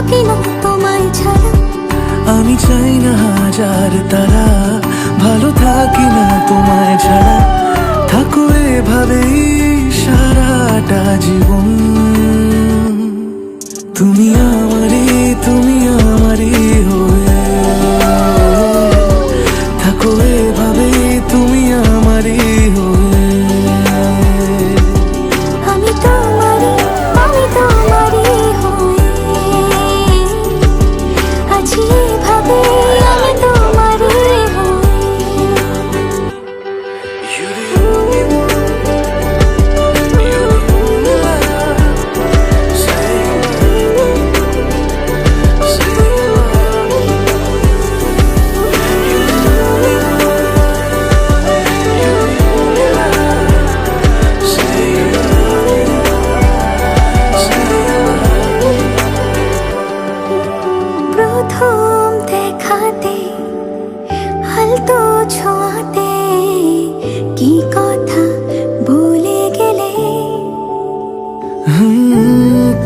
থাকি না তোমায় ছাড়া। আমি চাই না হাজার তারা, ভালো থাকি না তোমায় ছাড়া। থাকো এভাবেই সারাটা জীবন। তুমি আমারই হয়ে থাকো এভাবেই, তুমি আমারই হয়ে। আমি তোমারই হয়ে আছি এভাবে, আমি তোমারই হয়ে। প্রথম দেখাতে হালতো ছোঁয়াতে কি কথা বলে গেলে।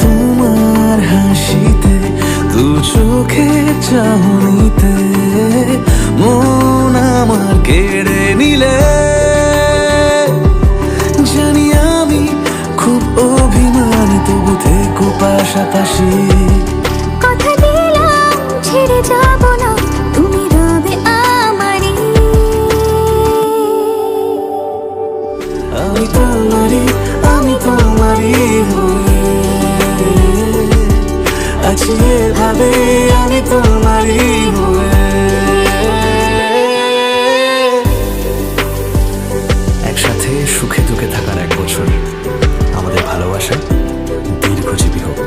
তোমার হাসিতে, দু চোখে চাহনিতে মন আমার কেড়ে নিলে। জানি আমি খুব অভিমানী, তবু থেকো পাশাপাশি। কথা দিলাম ছেড়ে যাব না, তুমি রবে আমারই। আমি তোমারই হয়ে আছি এভাবে, আমি তোমারই হয়ে। একসাথে সুখে দুঃখে থাকার 1 বছর আমাদের ভালোবাসা দীর্ঘজীবী হোক।